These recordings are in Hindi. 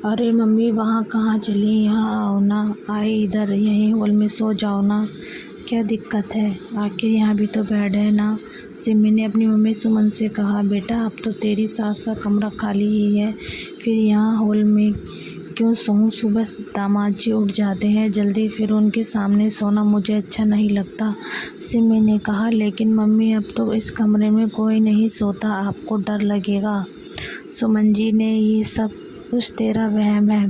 अरे मम्मी, वहाँ कहाँ चली? यहाँ आओ ना। आए इधर, यहीं हॉल में सो जाओ ना। क्या दिक्कत है? आखिर यहाँ भी तो बेड है ना। सिमी ने अपनी मम्मी सुमन से कहा, बेटा अब तो तेरी सास का कमरा खाली ही है, फिर यहाँ हॉल में क्यों सोऊं? सुबह दामाद जी उठ जाते हैं जल्दी, फिर उनके सामने सोना मुझे अच्छा नहीं लगता। सिमी ने कहा, लेकिन मम्मी अब तो इस कमरे में कोई नहीं सोता, आपको डर लगेगा। सुमन जी ने, ये सब कुछ तेरा वहम है।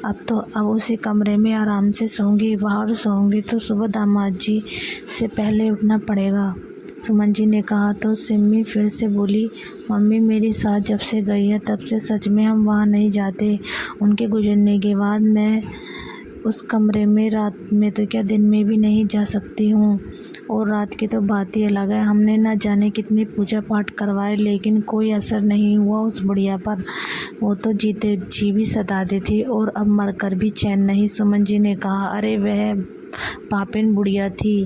अब उसी कमरे में आराम से सोऊंगी। बाहर सोऊंगी तो सुबह दामाद जी से पहले उठना पड़ेगा। सुमन जी ने कहा तो सिमी फिर से बोली, मम्मी मेरी सास जब से गई है तब से सच में हम वहाँ नहीं जाते। उनके गुजरने के बाद मैं उस कमरे में रात में तो क्या दिन में भी नहीं जा सकती हूँ। और रात की तो बात ही अलग है। हमने न जाने कितनी पूजा पाठ करवाए, लेकिन कोई असर नहीं हुआ उस बुढ़िया पर। वो तो जीते जी भी सताती थी और अब मरकर भी चैन नहीं। सुमन जी ने कहा, अरे वह पापिन बुढ़िया थी,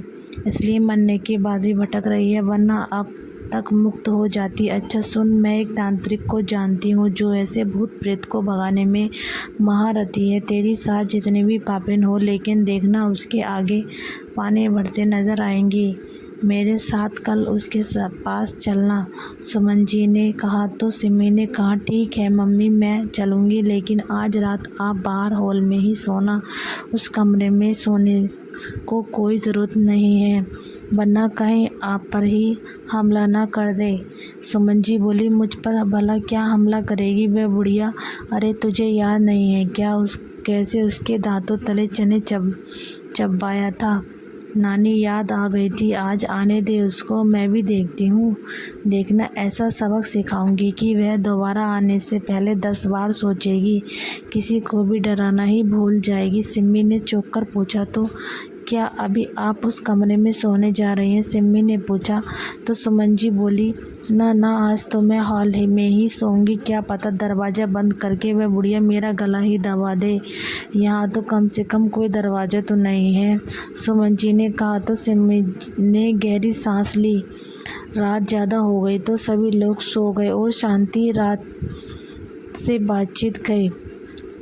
इसलिए मरने के बाद भी भटक रही है, वरना अब तक मुक्त हो जाती। अच्छा सुन, मैं एक तांत्रिक को जानती हूँ जो ऐसे भूत प्रेत को भगाने में महारथी है। तेरी सास जितनी भी पापिन हो, लेकिन देखना उसके आगे पानी भरते नजर आएंगी। मेरे साथ कल उसके पास चलना। सुमन जी ने कहा तो सिमी ने कहा, ठीक है मम्मी, मैं चलूँगी, लेकिन आज रात आप बाहर हॉल में ही सोना। उस कमरे में सोने को कोई ज़रूरत नहीं है, वरना कहीं आप पर ही हमला ना कर दे। सुमन जी बोली, मुझ पर भला क्या हमला करेगी वह बुढ़िया? अरे तुझे याद नहीं है क्या कैसे उसके दांतों तले चने चबाया था? नानी याद आ गई थी। आज आने दे उसको, मैं भी देखती हूँ। देखना, ऐसा सबक सिखाऊंगी कि वह दोबारा आने से पहले 10 बार सोचेगी। किसी को भी डराना ही भूल जाएगी। सिमी ने चौंक कर पूछा, तो क्या अभी आप उस कमरे में सोने जा रही हैं? सिमी ने पूछा तो सुमन जी बोली, ना ना, आज तो मैं हॉल में ही सोऊंगी। क्या पता दरवाज़ा बंद करके वह बुढ़िया मेरा गला ही दबा दे। यहाँ तो कम से कम कोई दरवाज़ा तो नहीं है। सुमन जी ने कहा तो सिमी ने गहरी सांस ली। रात ज़्यादा हो गई तो सभी लोग सो गए और शांति रात से बातचीत गई।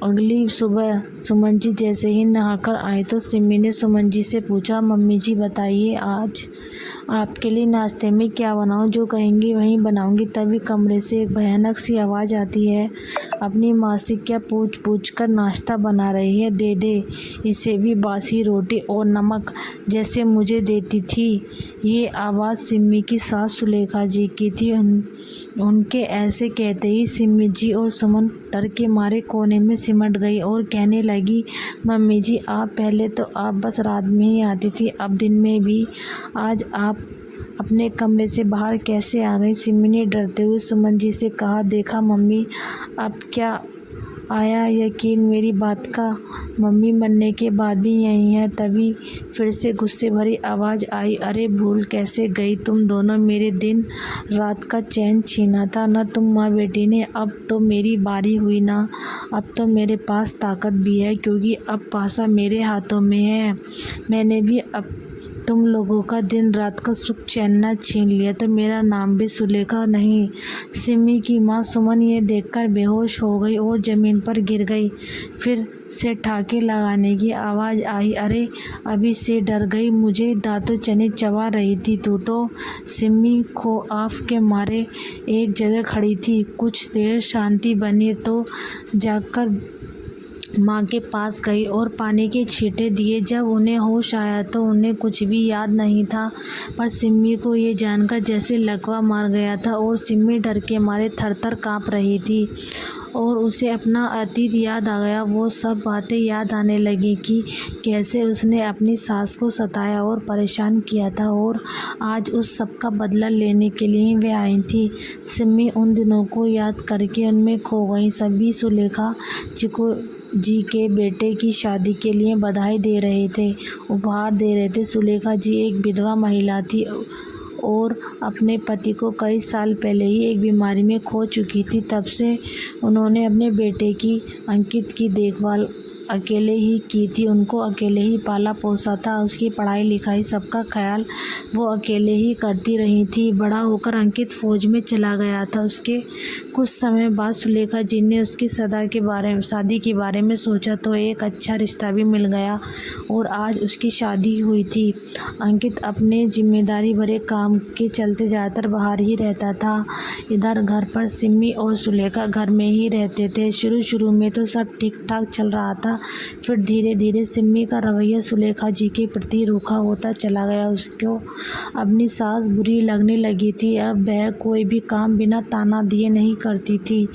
अगली सुबह सुमन जी जैसे ही नहाकर आए तो सिमी ने सुमन जी से पूछा, मम्मी जी बताइए आज आपके लिए नाश्ते में क्या बनाऊं? जो कहेंगी वहीं बनाऊंगी। तभी कमरे से एक भयानक सी आवाज़ आती है, अपनी माँ से क्या पूछ पूछ कर नाश्ता बना रही है? दे दे इसे भी बासी रोटी और नमक जैसे मुझे देती थी। ये आवाज़ सिमी की सास सुलेखा जी की थी। उनके ऐसे कहते ही सिमी जी और सुमन डर के मारे कोने में सिमट गई और कहने लगी, मम्मी जी पहले तो आप बस रात में ही आती थी, अब दिन में भी। आज आप अपने कमरे से बाहर कैसे आ गई? सिमी ने डरते हुए सुमन जी से कहा, देखा मम्मी, अब क्या आया यकीन मेरी बात का? मम्मी मरने के बाद भी यही है। तभी फिर से गुस्से भरी आवाज़ आई, अरे भूल कैसे गई तुम दोनों? मेरे दिन रात का चैन छीना था ना तुम माँ बेटी ने। अब तो मेरी बारी हुई ना। अब तो मेरे पास ताकत भी है, क्योंकि अब पासा मेरे हाथों में है। मैंने भी अब तुम लोगों का दिन रात का सुख चैन न छीन लिया तो मेरा नाम भी सुलेखा नहीं। सिमी की माँ सुमन ये देखकर बेहोश हो गई और ज़मीन पर गिर गई। फिर से ठाके लगाने की आवाज़ आई, अरे अभी से डर गई? मुझे दांतों चने चबा रही थी तू तो। सिमी खौफ के मारे एक जगह खड़ी थी। कुछ देर शांति बनी तो जाकर माँ के पास गई और पानी के छींटे दिए। जब उन्हें होश आया तो उन्हें कुछ भी याद नहीं था, पर सिमी को ये जानकर जैसे लकवा मार गया था और सिमी डर के मारे थर-थर काँप रही थी और उसे अपना अतीत याद आ गया। वो सब बातें याद आने लगी कि कैसे उसने अपनी सास को सताया और परेशान किया था और आज उस सब का बदला लेने के लिए वे आई थी। सिमी उन दिनों को याद करके उनमें खो गई। सभी सुलेखा जी के बेटे की शादी के लिए बधाई दे रहे थे, उपहार दे रहे थे। सुलेखा जी एक विधवा महिला थी और अपने पति को कई साल पहले ही एक बीमारी में खो चुकी थी। तब से उन्होंने अपने बेटे की अंकित की देखभाल अकेले ही की थी, उनको अकेले ही पाला पोसा था, उसकी पढ़ाई लिखाई सबका ख्याल वो अकेले ही करती रही थी। बड़ा होकर अंकित फ़ौज में चला गया था। उसके कुछ समय बाद सुलेखा जी ने उसकी शादी के बारे में सोचा तो एक अच्छा रिश्ता भी मिल गया और आज उसकी शादी हुई थी। अंकित अपने जिम्मेदारी भरे काम के चलते ज़्यादातर बाहर ही रहता था। इधर घर पर सिमी और सुलेखा घर में ही रहते थे। शुरू में तो सब ठीक ठाक चल रहा था, फिर धीरे धीरे सिमी का रवैया सुलेखा जी के प्रति रूखा होता चला गया। उसको अपनी सास बुरी लगने लगी थी। अब वह कोई भी काम बिना ताना दिए नहीं करती थी।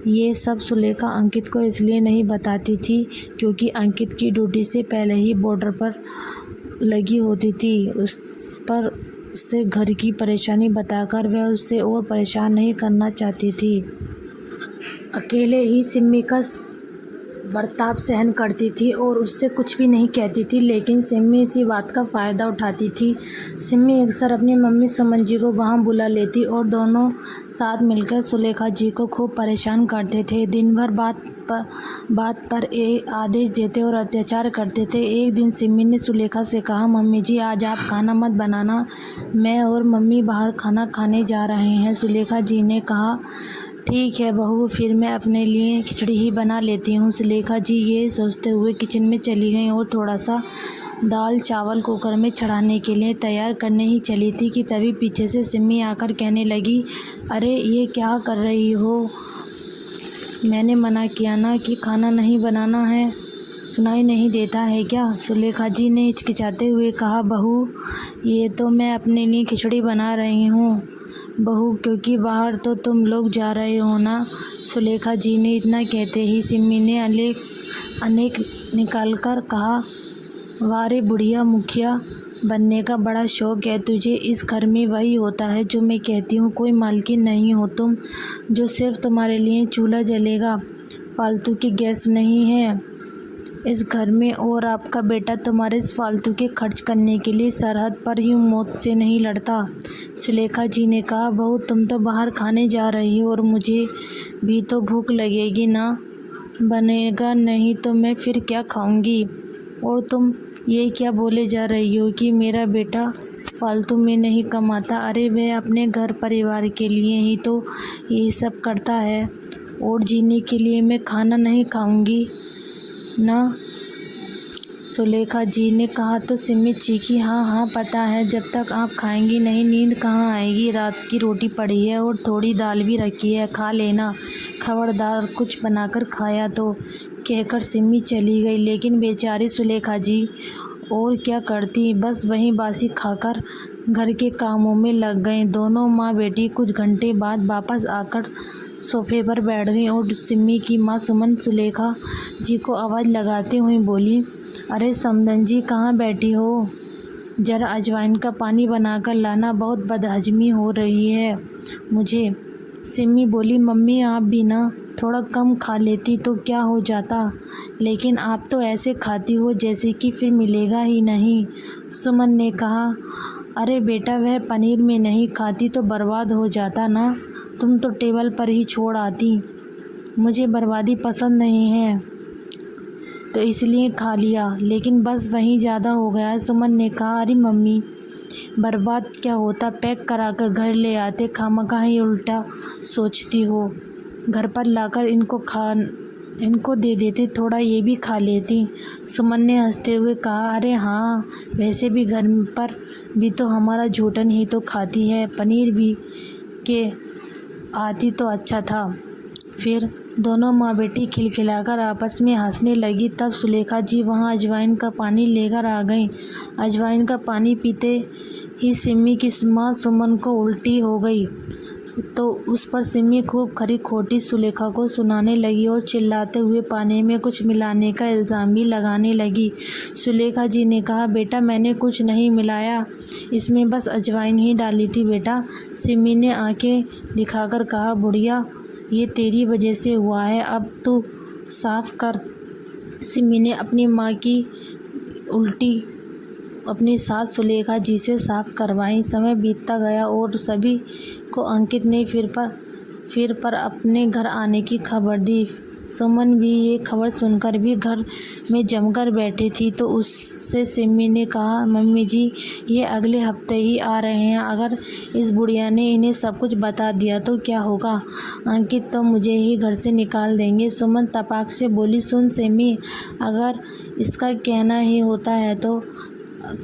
ये सब सुलेखा अंकित को इसलिए नहीं बताती थी क्योंकि अंकित की ड्यूटी से पहले ही बॉर्डर पर लगी होती थी। उस पर से घर की परेशानी बताकर वह उससे और परेशान नहीं करना चाहती थी। अकेले ही सिमी का बर्ताव सहन करती थी और उससे कुछ भी नहीं कहती थी, लेकिन सिमी इसी बात का फ़ायदा उठाती थी। सिमी अक्सर अपनी मम्मी सुमन जी को वहाँ बुला लेती और दोनों साथ मिलकर सुलेखा जी को खूब परेशान करते थे। दिन भर बात पर आदेश देते और अत्याचार करते थे। एक दिन सिमी ने सुलेखा से कहा, मम्मी जी आज आप खाना मत बनाना, मैं और मम्मी बाहर खाना खाने जा रहे हैं। सुलेखा जी ने कहा, ठीक है बहू, फिर मैं अपने लिए खिचड़ी ही बना लेती हूँ। सुलेखा जी ये सोचते हुए किचन में चली गईं और थोड़ा सा दाल चावल कुकर में चढ़ाने के लिए तैयार करने ही चली थी कि तभी पीछे से सिमी आकर कहने लगी, अरे ये क्या कर रही हो, मैंने मना किया ना कि खाना नहीं बनाना है, सुनाई नहीं देता है क्या? सुलेखा जी ने हिचकिचाते हुए कहा, बहू ये तो मैं अपने लिए खिचड़ी बना रही हूँ बहू, क्योंकि बाहर तो तुम लोग जा रहे हो ना। सुलेखा जी ने इतना कहते ही सिमी ने अनेक निकाल कर कहा, वारे बुढ़िया, मुखिया बनने का बड़ा शौक है तुझे। इस घर में वही होता है जो मैं कहती हूँ, कोई मालकिन नहीं हो तुम जो सिर्फ तुम्हारे लिए चूल्हा जलेगा, फालतू की गैस नहीं है इस घर में, और आपका बेटा तुम्हारे फालतू के खर्च करने के लिए सरहद पर ही मौत से नहीं लड़ता। सुलेखा जी ने कहा, बहू तुम तो बाहर खाने जा रही हो और मुझे भी तो भूख लगेगी ना, बनेगा नहीं तो मैं फिर क्या खाऊंगी? और तुम ये क्या बोले जा रही हो कि मेरा बेटा फालतू में नहीं कमाता? अरे वह अपने घर परिवार के लिए ही तो यही सब करता है, और जीने के लिए मैं खाना नहीं खाऊंगी ना। सुलेखा जी ने कहा तो सिमी चीखी, हाँ पता है, जब तक आप खाएंगी नहीं नींद कहाँ आएगी, रात की रोटी पड़ी है और थोड़ी दाल भी रखी है, खा लेना, खबरदार कुछ बनाकर खाया तो, कहकर सिमी चली गई। लेकिन बेचारी सुलेखा जी और क्या करती, बस वहीं बासी खाकर घर के कामों में लग गईं। दोनों माँ बेटी कुछ घंटे बाद वापस आकर सोफे पर बैठ गई और सिमी की माँ सुमन सुलेखा जी को आवाज़ लगाते हुए बोली, अरे समदन जी कहाँ बैठी हो, ज़रा अजवाइन का पानी बनाकर लाना, बहुत बदहजमी हो रही है मुझे। सिमी बोली, मम्मी आप भी ना थोड़ा कम खा लेती तो क्या हो जाता, लेकिन आप तो ऐसे खाती हो जैसे कि फिर मिलेगा ही नहीं। सुमन ने कहा, अरे बेटा वह पनीर में नहीं खाती तो बर्बाद हो जाता ना, तुम तो टेबल पर ही छोड़ आती, मुझे बर्बादी पसंद नहीं है तो इसलिए खा लिया, लेकिन बस वहीं ज़्यादा हो गया। सुमन ने कहा, अरे मम्मी बर्बाद क्या होता, पैक कराकर घर ले आते, खामखा ही उल्टा सोचती हो, घर पर लाकर इनको दे देते, थोड़ा ये भी खा लेती। सुमन ने हंसते हुए कहा, अरे हाँ वैसे भी घर पर भी तो हमारा झूठन ही तो खाती है, पनीर भी के आती तो अच्छा था। फिर दोनों माँ बेटी खिलखिलाकर आपस में हंसने लगी। तब सुलेखा जी वहाँ अजवाइन का पानी लेकर आ गईं। अजवाइन का पानी पीते ही सिमी की माँ सुमन को उल्टी हो गई तो उस पर सिमी खूब खरी खोटी सुलेखा को सुनाने लगी और चिल्लाते हुए पानी में कुछ मिलाने का इल्ज़ाम भी लगाने लगी। सुलेखा जी ने कहा, बेटा मैंने कुछ नहीं मिलाया, इसमें बस अजवाइन ही डाली थी बेटा। सिमी ने आंखें दिखाकर कहा, बुढ़िया ये तेरी वजह से हुआ है, अब तू साफ कर। सिमी ने अपनी माँ की उल्टी अपनी सास सुलेखा जी से साफ करवाई। समय बीतता गया और सभी को अंकित ने फिर पर अपने घर आने की खबर दी। सुमन भी ये खबर सुनकर भी घर में जमकर बैठी थी। तो उससे सिमी ने कहा, मम्मी जी ये अगले हफ्ते ही आ रहे हैं। अगर इस बुढ़िया ने इन्हें सब कुछ बता दिया तो क्या होगा? अंकित तो मुझे ही घर से निकाल देंगे। सुमन तपाक से बोली, सुन सिमी, अगर इसका कहना ही होता है तो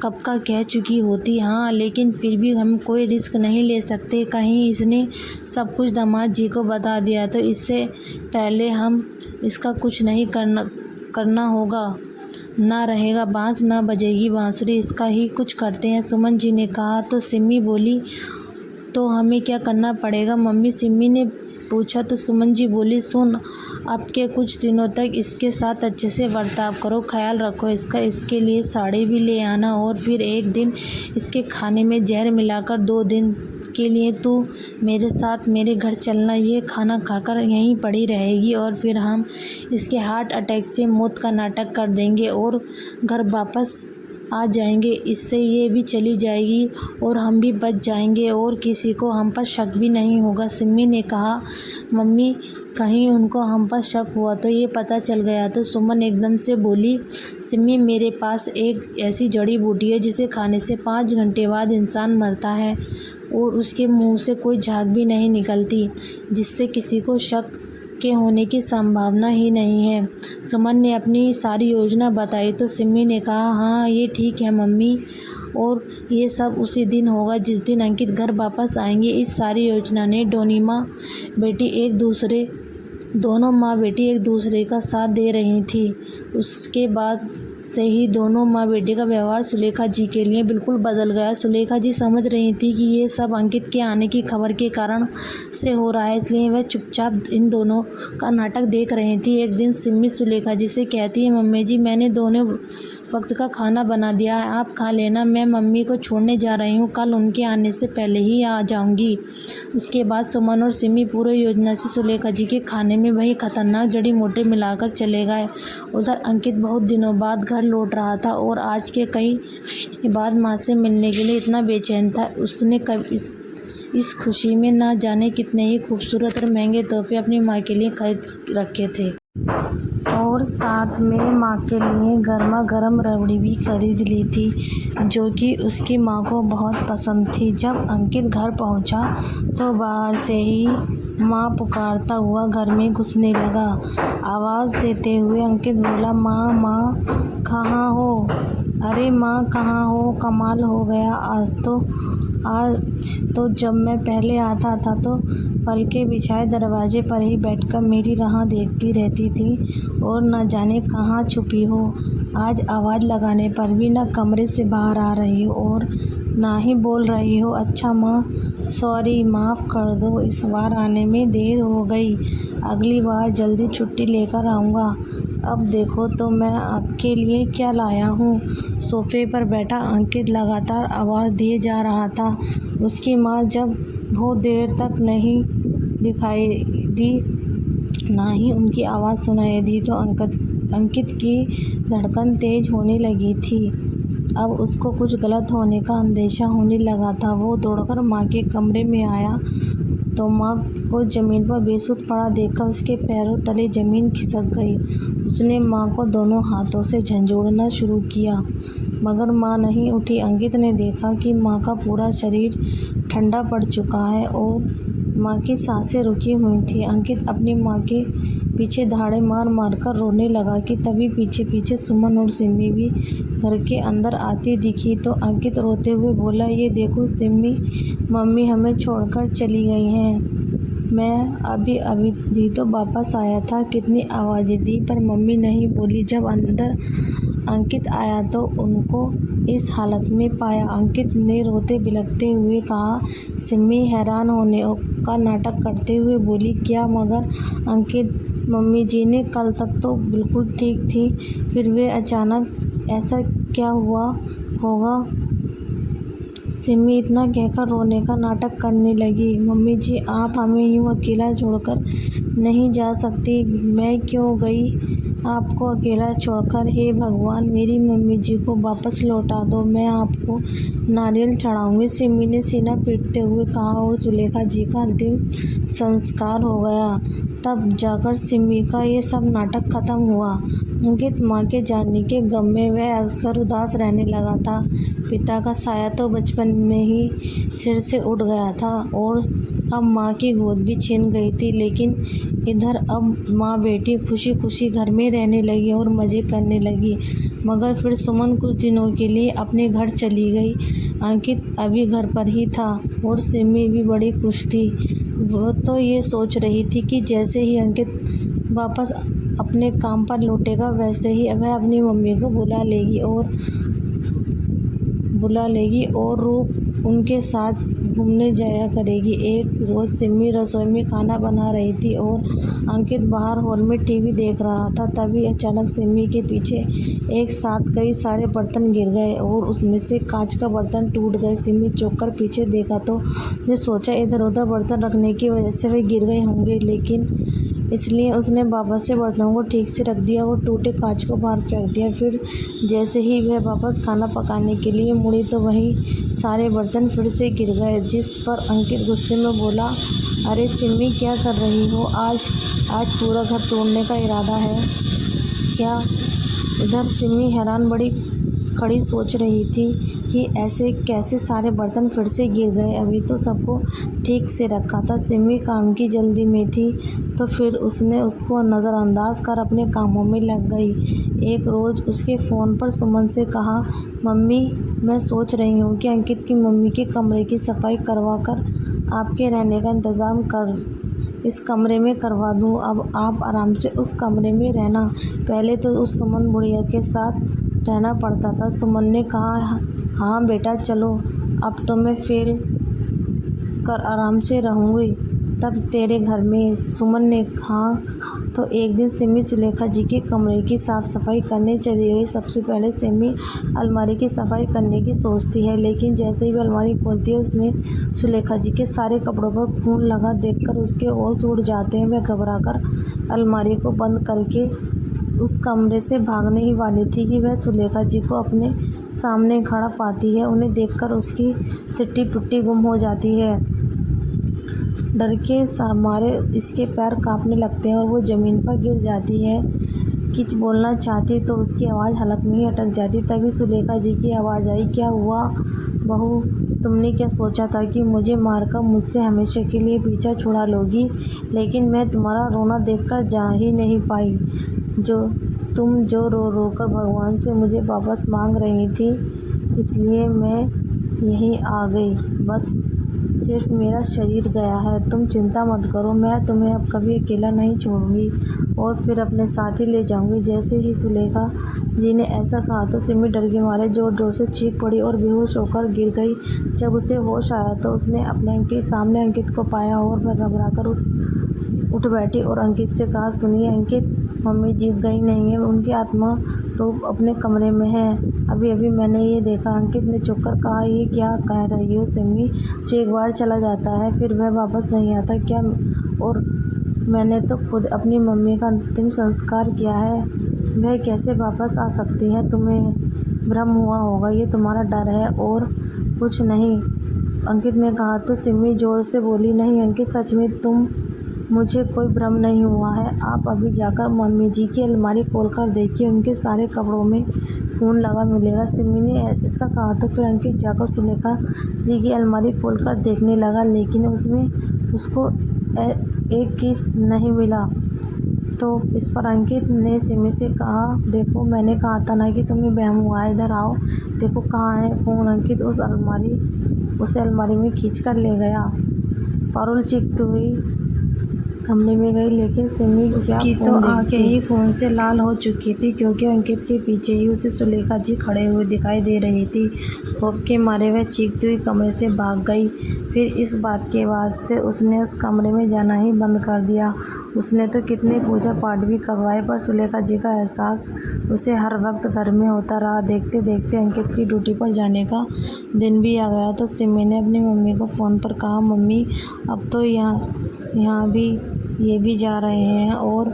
कब का कह चुकी होती। हाँ, लेकिन फिर भी हम कोई रिस्क नहीं ले सकते। कहीं इसने सब कुछ दामाद जी को बता दिया तो इससे पहले हम इसका कुछ नहीं करना होगा। ना रहेगा बांस ना बजेगी बांसुरी, इसका ही कुछ करते हैं। सुमन जी ने कहा। तो सिमी बोली, तो हमें क्या करना पड़ेगा मम्मी? सिमी ने पूछा। तो सुमन जी बोली, सुन, अब के कुछ दिनों तक इसके साथ अच्छे से बर्ताव करो, ख्याल रखो इसका। इसके लिए साड़ी भी ले आना और फिर एक दिन इसके खाने में जहर मिलाकर 2 दिन के लिए तू मेरे साथ मेरे घर चलना। ये खाना खाकर यहीं पड़ी रहेगी और फिर हम इसके हार्ट अटैक से मौत का नाटक कर देंगे और घर वापस आ जाएंगे। इससे ये भी चली जाएगी और हम भी बच जाएंगे और किसी को हम पर शक भी नहीं होगा। सिमी ने कहा, मम्मी कहीं उनको हम पर शक हुआ तो ये पता चल गया तो? सुमन एकदम से बोली, सिमी मेरे पास एक ऐसी जड़ी बूटी है जिसे खाने से 5 घंटे बाद इंसान मरता है और उसके मुंह से कोई झाग भी नहीं निकलती, जिससे किसी को शक के होने की संभावना ही नहीं है। सुमन ने अपनी सारी योजना बताई तो सिमी ने कहा, हाँ ये ठीक है मम्मी, और ये सब उसी दिन होगा जिस दिन अंकित घर वापस आएंगे। इस सारी योजना ने दोनों माँ बेटी एक दूसरे का साथ दे रही थी। उसके बाद से ही दोनों माँ बेटी का व्यवहार सुलेखा जी के लिए बिल्कुल बदल गया। सुलेखा जी समझ रही थी कि ये सब अंकित के आने की खबर के कारण से हो रहा है, इसलिए वह चुपचाप इन दोनों का नाटक देख रही थी। एक दिन सिमी सुलेखा जी से कहती है, मम्मी जी मैंने दोनों वक्त का खाना बना दिया है, आप खा लेना। मैं मम्मी को छोड़ने जा रही हूँ, कल उनके आने से पहले ही आ जाऊँगी। उसके बाद सुमन और सिमी पूरी योजना से सुलेखा जी के खाने में वही खतरनाक जड़ी बूटी मिलाकर चले गए। उधर अंकित बहुत दिनों बाद घर लौट रहा था और आज के कई महीने बाद माँ से मिलने के लिए इतना बेचैन था। उसने कभी इस खुशी में ना जाने कितने ही खूबसूरत और महंगे तोहफे अपनी माँ के लिए खरीद रखे थे और साथ में माँ के लिए गर्मा गर्म रबड़ी भी खरीद ली थी, जो कि उसकी माँ को बहुत पसंद थी। जब अंकित घर पहुँचा तो बाहर से ही माँ पुकारता हुआ घर में घुसने लगा। आवाज़ देते हुए अंकित बोला, माँ माँ कहाँ हो? अरे माँ कहाँ हो? कमाल हो गया, आज तो जब मैं पहले आता था तो पलके बिछाए दरवाजे पर ही बैठकर मेरी राह देखती रहती थी और न जाने कहाँ छुपी हो। आज आवाज़ लगाने पर भी न कमरे से बाहर आ रही हो और ना ही बोल रही हो। अच्छा माँ, सॉरी, माफ़ कर दो, इस बार आने में देर हो गई, अगली बार जल्दी छुट्टी लेकर आऊँगा। अब देखो तो मैं आपके लिए क्या लाया हूँ। सोफे पर बैठा अंकित लगातार आवाज़ दिए जा रहा था। उसकी माँ जब बहुत देर तक नहीं दिखाई दी, ना ही उनकी आवाज़ सुनाई दी तो अंकित की धड़कन तेज होने लगी थी। अब उसको कुछ गलत होने का अंदेशा होने लगा था। वो दौड़कर माँ के कमरे में आया तो माँ को ज़मीन पर बेसुध पड़ा देखकर उसके पैरों तले ज़मीन खिसक गई। उसने माँ को दोनों हाथों से झंझोड़ना शुरू किया, मगर माँ नहीं उठी। अंकित ने देखा कि माँ का पूरा शरीर ठंडा पड़ चुका है और माँ की सांसें रुकी हुई थी। अंकित अपनी माँ के पीछे धाड़े मार मार कर रोने लगा कि तभी पीछे पीछे सुमन और सिमी भी घर के अंदर आती दिखी। तो अंकित रोते हुए बोला, ये देखो सिमी, मम्मी हमें छोड़कर चली गई हैं। मैं अभी भी तो वापस आया था, कितनी आवाज़ें दी पर मम्मी नहीं बोली। जब अंदर अंकित आया तो उनको इस हालत में पाया। अंकित ने रोते बिलखते हुए कहा। सिमी हैरान होने का नाटक करते हुए बोली, क्या? मगर अंकित, मम्मी जी ने कल तक तो बिल्कुल ठीक थी, फिर वे अचानक ऐसा क्या हुआ होगा? सिमी इतना कहकर रोने का नाटक करने लगी। मम्मी जी, आप हमें यूँ अकेला छोड़कर नहीं जा सकती। मैं क्यों गई आपको अकेला छोड़कर? हे भगवान, मेरी मम्मी जी को वापस लौटा दो, मैं आपको नारियल चढ़ाऊँगी, सिमी ने सीना पीटते हुए कहा। और सुलेखा जी का अंतिम संस्कार हो गया। तब जाकर सिमी का ये सब नाटक खत्म हुआ। अंकित माँ के जाने के गम में वह अक्सर उदास रहने लगा था। पिता का साया तो बचपन में ही सिर से उठ गया था और अब माँ की गोद भी छीन गई थी। लेकिन इधर अब माँ बेटी खुशी खुशी घर में रहने लगी और मज़े करने लगी। मगर फिर सुमन कुछ दिनों के लिए अपने घर चली गई। अंकित अभी घर पर ही था और सिमी भी बड़ी खुश थी। वो तो ये सोच रही थी कि जैसे ही अंकित वापस अपने काम पर लौटेगा वैसे ही वह अपनी मम्मी को बुला लेगी और रूप उनके साथ घूमने जाया करेगी। एक रोज़ सिमी रसोई में खाना बना रही थी और अंकित बाहर हॉल में टीवी देख रहा था। तभी अचानक सिमी के पीछे एक साथ कई सारे बर्तन गिर गए और उसमें से कांच का बर्तन टूट गए। सिमी चौंक कर पीछे देखा तो उसने सोचा इधर उधर बर्तन रखने की वजह से वे गिर गए होंगे, लेकिन इसलिए उसने वापस से बर्तनों को ठीक से रख दिया और टूटे कांच को बाहर फेंक दिया। फिर जैसे ही वह वापस खाना पकाने के लिए मुड़ी तो वही सारे बर्तन फिर से गिर गए, जिस पर अंकित गुस्से में बोला, अरे सिमी क्या कर रही हो? आज पूरा घर तोड़ने का इरादा है क्या? इधर सिमी हैरान बड़ी खड़ी सोच रही थी कि ऐसे कैसे सारे बर्तन फिर से गिर गए, अभी तो सबको ठीक से रखा था। सिमी काम की जल्दी में थी तो फिर उसने उसको नज़रअंदाज कर अपने कामों में लग गई। एक रोज़ उसके फ़ोन पर सुमन से कहा, मम्मी मैं सोच रही हूँ कि अंकित की मम्मी के कमरे की सफाई करवा कर आपके रहने का इंतज़ाम इस कमरे में करवा दूँ। अब आप आराम से उस कमरे में रहना। पहले तो उस सुमन बुढ़िया के साथ रहना पड़ता था। सुमन ने कहा, हाँ बेटा चलो, अब तो मैं फेल कर आराम से रहूँगी तब तेरे घर में। सुमन ने हाँ तो एक दिन सिमी सुलेखा जी के कमरे की साफ़ सफाई करने चली गई। सबसे पहले सिमी अलमारी की सफाई करने की सोचती है, लेकिन जैसे ही वह अलमारी खोलती है उसमें सुलेखा जी के सारे कपड़ों पर खून लगा देखकर उसके होश उड़ जाते हैं। वह घबराकर अलमारी को बंद करके उस कमरे से भागने ही वाली थी कि वह सुलेखा जी को अपने सामने खड़ा पाती है। उन्हें देखकर उसकी सिट्टी पिट्टी गुम हो जाती है। डर के मारे इसके पैर कांपने लगते हैं और वो ज़मीन पर गिर जाती है। कुछ बोलना चाहती तो उसकी आवाज़ हलक में ही अटक जाती। तभी सुलेखा जी की आवाज़ आई, क्या हुआ बहू? तुमने क्या सोचा था कि मुझे मारकर मुझसे हमेशा के लिए पीछा छुड़ा लोगी? लेकिन मैं तुम्हारा रोना देखकर जा ही नहीं पाई। तुम जो रो रो कर भगवान से मुझे वापस मांग रही थी, इसलिए मैं यहीं आ गई। बस सिर्फ मेरा शरीर गया है। तुम चिंता मत करो, मैं तुम्हें अब कभी अकेला नहीं छोड़ूंगी और फिर अपने साथ ही ले जाऊंगी। जैसे ही सुलेखा जी ने ऐसा कहा तो सिमी डर के मारे जोर जोर से चीख पड़ी और बेहोश होकर गिर गई। जब उसे होश आया तो उसने अपने सामने अंकित को पाया और वह घबराकर उठ बैठी और अंकित से कहा, सुनिए अंकित, मम्मी जी गई नहीं है, उनकी आत्मा रूप अपने कमरे में है। अभी अभी मैंने ये देखा। अंकित ने चुप कर कहा, ये क्या कह रही हो सिमी? जो एक बार चला जाता है फिर वह वापस नहीं आता क्या? और मैंने तो खुद अपनी मम्मी का अंतिम संस्कार किया है, वह कैसे वापस आ सकती है? तुम्हें भ्रम हुआ होगा, ये तुम्हारा डर है और कुछ नहीं, अंकित ने कहा तो सिमी जोर से बोली, नहीं अंकित, सच में मुझे कोई भ्रम नहीं हुआ है। आप अभी जाकर मम्मी जी की अलमारी खोलकर देखिए, उनके सारे कपड़ों में खून लगा मिलेगा। सिमी ने ऐसा कहा तो फिर अंकित जाकर सुलेखा जी की अलमारी खोलकर देखने लगा, लेकिन उसमें उसको एक चीज़ नहीं मिला। तो इस पर अंकित ने सिमी से कहा, देखो मैंने कहा था ना कि तुम्हें वहम हुआ है, इधर आओ देखो कहाँ है खून। अंकित उसे अलमारी में खींच कर ले गया। पारुल चीखती हुई कमरे में गई, लेकिन सिमी उसकी तो आंखें ही खून से लाल हो चुकी थी, क्योंकि अंकित के पीछे ही उसे सुलेखा जी खड़े हुए दिखाई दे रही थी। खौफ के मारे वह चीखती हुई कमरे से भाग गई। फिर इस बात के बाद से उसने उस कमरे में जाना ही बंद कर दिया। उसने तो कितने पूजा पाठ भी करवाए, पर सुलेखा जी का एहसास उसे हर वक्त घर में होता रहा। देखते देखते अंकित की ड्यूटी पर जाने का दिन भी आ गया तो सिमी ने अपनी मम्मी को फ़ोन पर कहा, मम्मी अब तो यहाँ भी ये भी जा रहे हैं और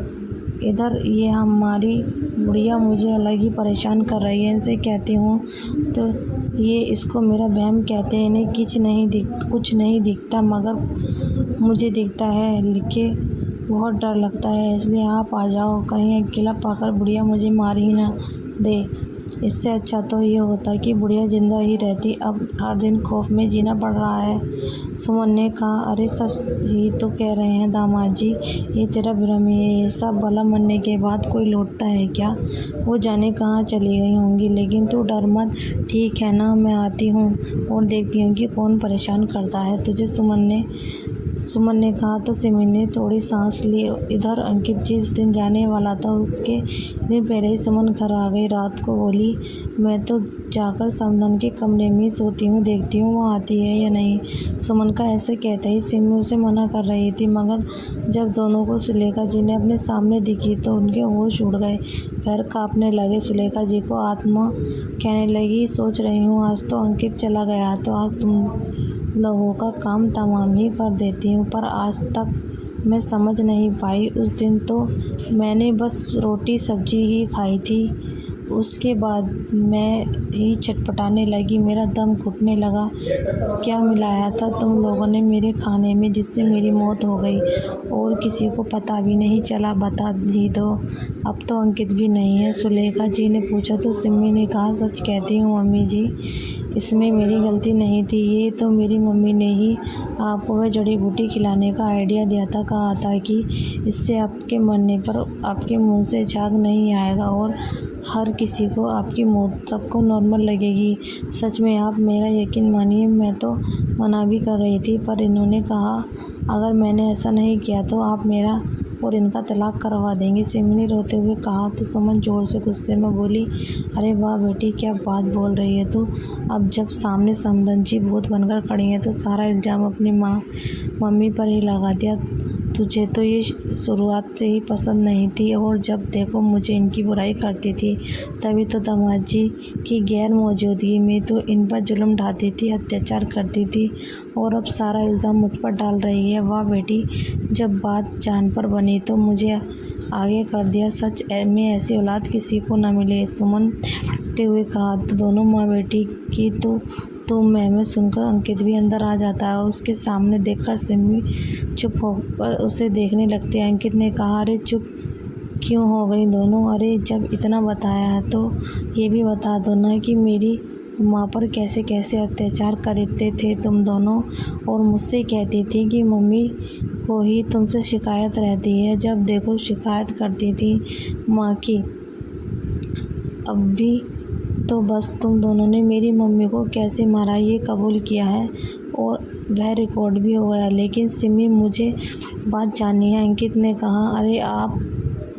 इधर ये हमारी बुढ़िया मुझे अलग ही परेशान कर रही है। इनसे कहती हूँ तो ये इसको मेरा वहम कहते हैं। इन्हें कुछ नहीं दिखता, मगर मुझे दिखता है। बहुत डर लगता है, इसलिए आप आ जाओ, कहीं अकेला पाकर बुढ़िया मुझे मार ही ना दे। इससे अच्छा तो ये होता कि बुढ़िया जिंदा ही रहती, अब हर दिन खौफ में जीना पड़ रहा है। सुमन ने कहा, अरे सच ही तो कह रहे हैं दामाद जी, ये तेरा भ्रम ही है। ये सब भला मरने के बाद कोई लौटता है क्या? वो जाने कहाँ चली गई होंगी, लेकिन तू डर मत, ठीक है ना? मैं आती हूँ और देखती हूँ कि कौन परेशान करता है तुझे। सुमन ने कहा तो सिमी ने थोड़ी सांस ली। इधर अंकित जिस दिन जाने वाला था उसके दिन पहले ही सुमन घर आ गई। रात को बोली, मैं तो जाकर समधन के कमरे में सोती हूँ, देखती हूँ वो आती है या नहीं। सुमन का ऐसे कहते ही सिमी उसे मना कर रही थी, मगर जब दोनों को सुलेखा जी ने अपने सामने दिखी तो उनके होश उड़ गए, पैर कांपने लगे। सुलेखा जी को आत्मा कहने लगी, सोच रही हूँ आज तो अंकित चला गया तो आज तुम लोगों का काम तमाम ही कर देती हूँ, पर आज तक मैं समझ नहीं पाई। उस दिन तो मैंने बस रोटी सब्जी ही खाई थी, उसके बाद मैं ही चटपटाने लगी, मेरा दम घुटने लगा। क्या मिलाया था तुम लोगों ने मेरे खाने में जिससे मेरी मौत हो गई और किसी को पता भी नहीं चला? बता ही दो। अब तो अंकित भी नहीं है, सुलेखा जी ने पूछा तो सिमी ने कहा, सच कहती हूँ मम्मी जी, इसमें मेरी गलती नहीं थी। ये तो मेरी मम्मी ने ही आपको वह जड़ी बूटी खिलाने का आइडिया दिया था, कहा था कि इससे आपके मरने पर आपके मुंह से झाग नहीं आएगा और हर किसी को आपकी मौत सबको नॉर्मल लगेगी। सच में आप मेरा यकीन मानिए, मैं तो मना भी कर रही थी, पर इन्होंने कहा अगर मैंने ऐसा नहीं किया तो आप मेरा और इनका तलाक करवा देंगे। सिमी ने रोते हुए कहा तो सुमन जोर से गुस्से में बोली, अरे वाह बेटी, क्या बात बोल रही है तू? अब जब सामने समधन जी भूत बनकर खड़ी हैं तो सारा इल्ज़ाम अपनी मम्मी पर ही लगा दिया। तुझे तो ये शुरुआत से ही पसंद नहीं थी और जब देखो मुझे इनकी बुराई करती थी, तभी तो दामाद जी की गैर मौजूदगी में तो इन पर जुल्म ढाती थी, अत्याचार करती थी और अब सारा इल्ज़ाम मुझ पर डाल रही है। वाह बेटी, जब बात जान पर बनी तो मुझे आगे कर दिया। सच में ऐसी औलाद किसी को न मिले। सुमन फटते हुए कहा, तो दोनों माँ बेटी की तो मैं सुनकर अंकित भी अंदर आ जाता है। उसके सामने देखकर सिमी चुप होकर उसे देखने लगती है। अंकित ने कहा, अरे चुप क्यों हो गई दोनों? अरे जब इतना बताया है तो ये भी बता दो ना कि मेरी माँ पर कैसे कैसे अत्याचार करते थे तुम दोनों, और मुझसे कहती थी कि मम्मी को ही तुमसे शिकायत रहती है, जब देखो शिकायत करती थी माँ की। अब भी तो बस तुम दोनों ने मेरी मम्मी को कैसे मारा ये कबूल किया है और वह रिकॉर्ड भी हो गया। लेकिन सिमी, मुझे बात जाननी है। अंकित ने कहा, अरे आप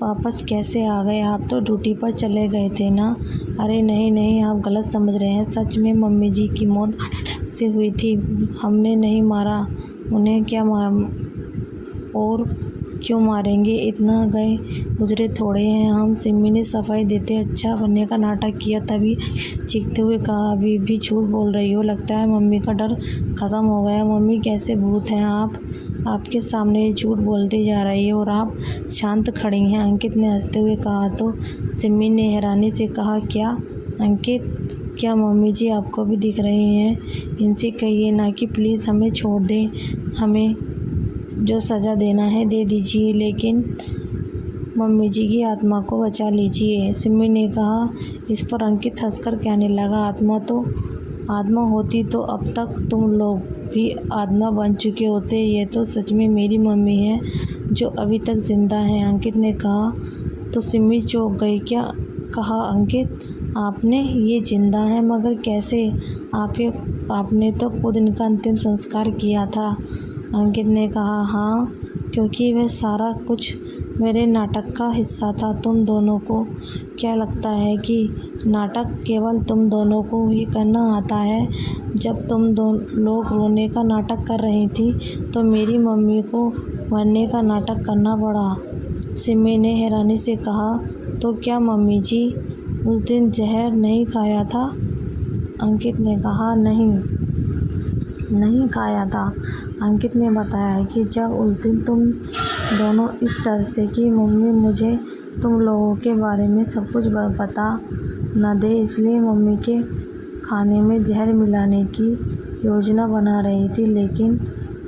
वापस कैसे आ गए? आप तो ड्यूटी पर चले गए थे ना? अरे नहीं नहीं, आप गलत समझ रहे हैं। सच में मम्मी जी की मौत से हुई थी, हमने नहीं मारा उन्हें। क्या और क्यों मारेंगे, इतना गए गुजरे थोड़े हैं हम। सिमी ने सफाई देते अच्छा बनने का नाटक किया, तभी चीखते हुए कहा, अभी भी झूठ बोल रही हो, लगता है मम्मी का डर ख़त्म हो गया। मम्मी कैसे भूत हैं आप? आपके सामने झूठ बोलती जा रही है और आप शांत खड़ी हैं। अंकित ने हंसते हुए कहा तो सिमी ने हैरानी से कहा, क्या अंकित, क्या मम्मी जी आपको भी दिख रही हैं? इनसे कहिए ना कि प्लीज़ हमें छोड़ दें, हमें जो सज़ा देना है दे दीजिए, लेकिन मम्मी जी की आत्मा को बचा लीजिए। सिमी ने कहा। इस पर अंकित हंसकर कहने लगा, आत्मा होती तो अब तक तुम लोग भी आत्मा बन चुके होते। ये तो सच में मेरी मम्मी है जो अभी तक जिंदा है। अंकित ने कहा तो सिमी चौंक गई। क्या कहा अंकित आपने? ये जिंदा है, मगर कैसे? आपने तो खुद इनका अंतिम संस्कार किया था। अंकित ने कहा, हाँ, क्योंकि वह सारा कुछ मेरे नाटक का हिस्सा था। तुम दोनों को क्या लगता है कि नाटक केवल तुम दोनों को ही करना आता है? जब तुम लोग रोने का नाटक कर रही थी तो मेरी मम्मी को मरने का नाटक करना पड़ा। सिमी ने हैरानी से कहा, तो क्या मम्मी जी उस दिन जहर नहीं खाया था? अंकित ने कहा, नहीं खाया था। अंकित ने बताया कि जब उस दिन तुम दोनों इस डर से कि मम्मी मुझे तुम लोगों के बारे में सब कुछ बता न दे, इसलिए मम्मी के खाने में जहर मिलाने की योजना बना रही थी, लेकिन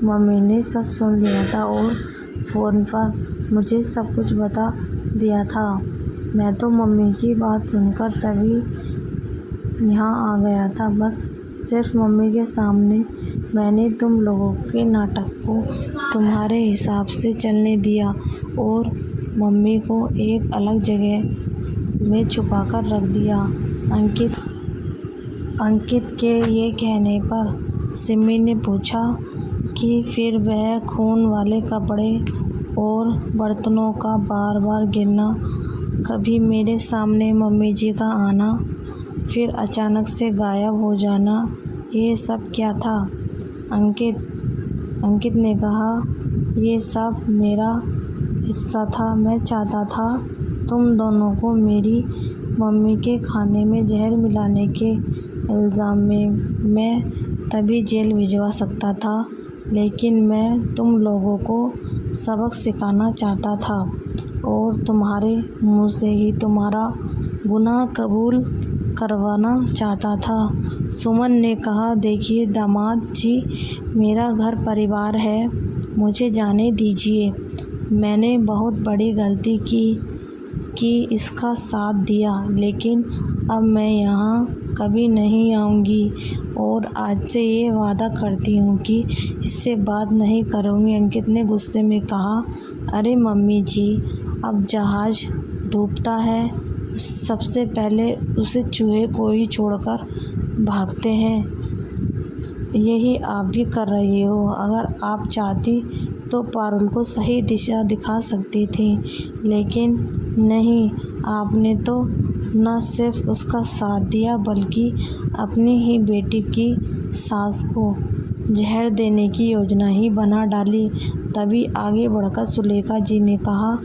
मम्मी ने सब सुन लिया था और फ़ोन पर मुझे सब कुछ बता दिया था। मैं तो मम्मी की बात सुनकर तभी यहाँ आ गया था। बस सिर्फ मम्मी के सामने मैंने तुम लोगों के नाटक को तुम्हारे हिसाब से चलने दिया और मम्मी को एक अलग जगह में छुपा कर रख दिया। अंकित के ये कहने पर सिमी ने पूछा कि फिर वह खून वाले कपड़े और बर्तनों का बार बार गिरना, कभी मेरे सामने मम्मी जी का आना, फिर अचानक से गायब हो जाना, ये सब क्या था? अंकित ने कहा, ये सब मेरा हिस्सा था। मैं चाहता था तुम दोनों को मेरी मम्मी के खाने में जहर मिलाने के इल्ज़ाम में मैं तभी जेल भिजवा सकता था, लेकिन मैं तुम लोगों को सबक सिखाना चाहता था और तुम्हारे मुंह से ही तुम्हारा गुनाह कबूल करवाना चाहता था। सुमन ने कहा, देखिए दामाद जी, मेरा घर परिवार है, मुझे जाने दीजिए। मैंने बहुत बड़ी गलती की इसका साथ दिया, लेकिन अब मैं यहाँ कभी नहीं आऊँगी और आज से ये वादा करती हूँ कि इससे बात नहीं करूँगी। अंकित ने गुस्से में कहा, अरे मम्मी जी, अब जहाज़ डूबता है सबसे पहले उसे चूहे को ही छोड़कर भागते हैं। यही आप भी कर रही हो। अगर आप चाहती तो पारुल को सही दिशा दिखा सकती थी, लेकिन नहीं, आपने तो न सिर्फ उसका साथ दिया बल्कि अपनी ही बेटी की सास को जहर देने की योजना ही बना डाली। तभी आगे बढ़कर सुलेखा जी ने कहा,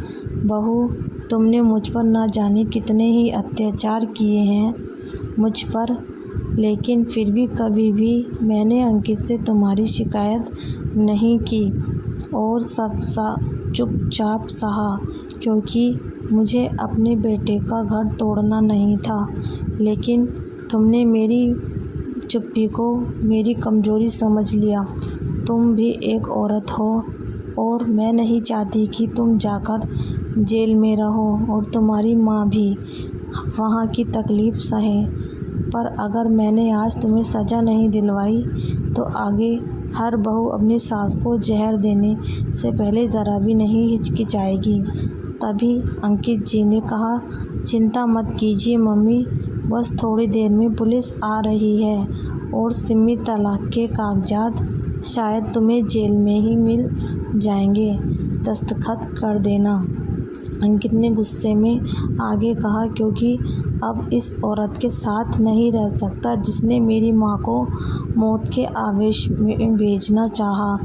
बहू, तुमने मुझ पर न जाने कितने ही अत्याचार किए हैं मुझ पर, लेकिन फिर भी कभी भी मैंने अंकित से तुम्हारी शिकायत नहीं की और सब चुपचाप सहा, क्योंकि मुझे अपने बेटे का घर तोड़ना नहीं था। लेकिन तुमने मेरी चुप्पी को मेरी कमज़ोरी समझ लिया। तुम भी एक औरत हो और मैं नहीं चाहती कि तुम जाकर जेल में रहो और तुम्हारी माँ भी वहाँ की तकलीफ़ सहे। पर अगर मैंने आज तुम्हें सज़ा नहीं दिलवाई तो आगे हर बहू अपनी सास को जहर देने से पहले ज़रा भी नहीं हिचकिचाएगी। तभी अंकित जी ने कहा, चिंता मत कीजिए मम्मी, बस थोड़ी देर में पुलिस आ रही है और सिमी तलाक के कागजात शायद तुम्हें जेल में ही मिल जाएंगे, दस्तखत कर देना। अंकित ने गुस्से में आगे कहा, क्योंकि अब इस औरत के साथ नहीं रह सकता जिसने मेरी माँ को मौत के आवेश में भेजना चाहा।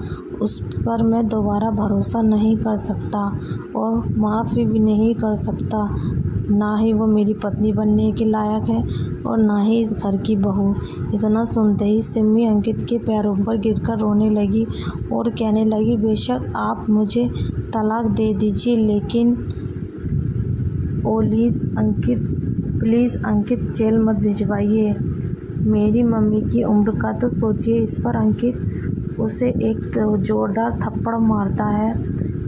उस पर मैं दोबारा भरोसा नहीं कर सकता और माफ़ी भी नहीं कर सकता। ना ही वो मेरी पत्नी बनने के लायक है और ना ही इस घर की बहू। इतना सुनते ही सिमी अंकित के पैरों पर गिरकर रोने लगी और कहने लगी, बेशक आप मुझे तलाक दे दीजिए, लेकिन प्लीज़ अंकित जेल मत भिजवाइए। मेरी मम्मी की उम्र का तो सोचिए। इस पर अंकित उसे एक ज़ोरदार थप्पड़ मारता है।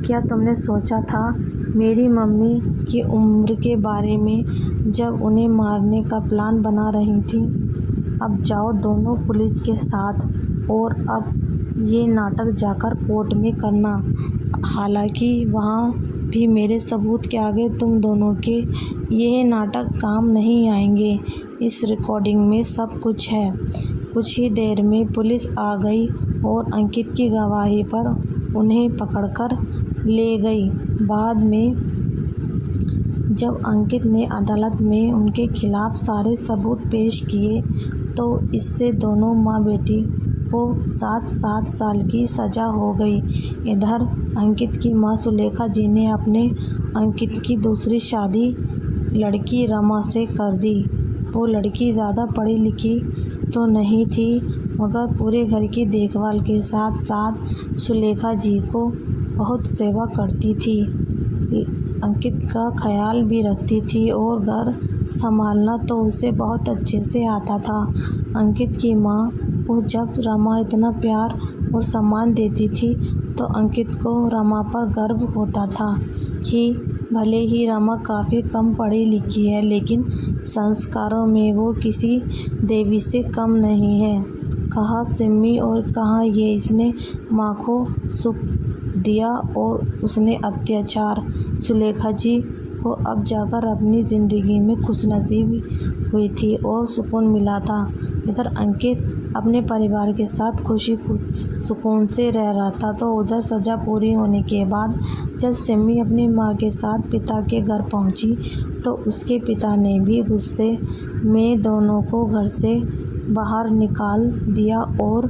क्या तुमने सोचा था मेरी मम्मी की उम्र के बारे में जब उन्हें मारने का प्लान बना रही थी? अब जाओ दोनों पुलिस के साथ और अब ये नाटक जाकर कोर्ट में करना। हालांकि वहाँ भी मेरे सबूत के आगे तुम दोनों के ये नाटक काम नहीं आएंगे। इस रिकॉर्डिंग में सब कुछ है। कुछ ही देर में पुलिस आ गई और अंकित की गवाही पर उन्हें पकड़कर ले गई। बाद में जब अंकित ने अदालत में उनके खिलाफ सारे सबूत पेश किए तो इससे दोनों माँ बेटी को 7-7 साल की सज़ा हो गई। इधर अंकित की माँ सुलेखा जी ने अपने अंकित की दूसरी शादी लड़की रमा से कर दी। वो लड़की ज़्यादा पढ़ी लिखी तो नहीं थी, मगर पूरे घर की देखभाल के साथ साथ सुलेखा जी को बहुत सेवा करती थी, अंकित का ख्याल भी रखती थी और घर संभालना तो उसे बहुत अच्छे से आता था। अंकित की माँ और जब रमा इतना प्यार और सम्मान देती थी तो अंकित को रमा पर गर्व होता था कि भले ही रमा काफ़ी कम पढ़ी लिखी है लेकिन संस्कारों में वो किसी देवी से कम नहीं है। कहा सिम्मी और कहा ये इसने माँ को सुख दिया और उसने अत्याचार। सुलेखा जी को अब जाकर अपनी ज़िंदगी में खुशनसीब हुई थी और सुकून मिला था। इधर अंकित अपने परिवार के साथ खुशी सुकून से रह रहा था तो उधर सज़ा पूरी होने के बाद जब सिम्मी अपनी माँ के साथ पिता के घर पहुँची तो उसके पिता ने भी गुस्से में दोनों को घर से बाहर निकाल दिया और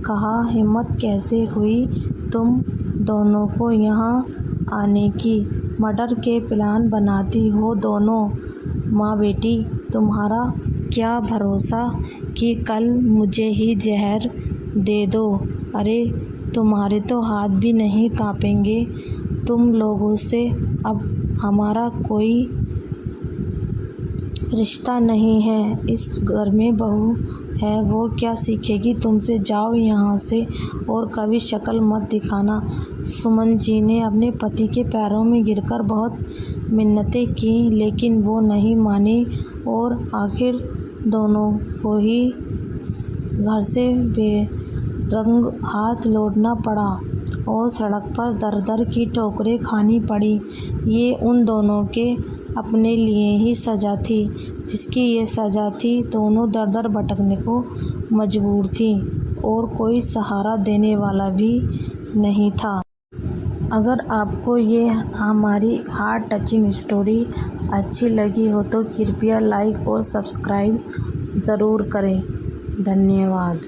कहा हिम्मत कैसे हुई तुम दोनों को यहाँ आने की, मर्डर के प्लान बनाती हो दोनों माँ बेटी। तुम्हारा क्या भरोसा कि कल मुझे ही जहर दे दो। अरे तुम्हारे तो हाथ भी नहीं कांपेंगे। तुम लोगों से अब हमारा कोई रिश्ता नहीं है। इस घर में बहू है वो क्या सीखेगी तुमसे। जाओ यहाँ से और कभी शक्ल मत दिखाना। सुमन जी ने अपने पति के पैरों में गिरकर बहुत मिन्नतें की लेकिन वो नहीं मानी और आखिर दोनों को ही घर से बेरंग हाथ लौटना पड़ा और सड़क पर दर दर की ठोकरें खानी पड़ी। ये उन दोनों के अपने लिए ही सज़ा थी। जिसकी ये सज़ा थी दोनों दर दर भटकने को मजबूर थी और कोई सहारा देने वाला भी नहीं था। अगर आपको ये हमारी हार्ट टचिंग स्टोरी अच्छी लगी हो तो कृपया लाइक और सब्सक्राइब ज़रूर करें। धन्यवाद।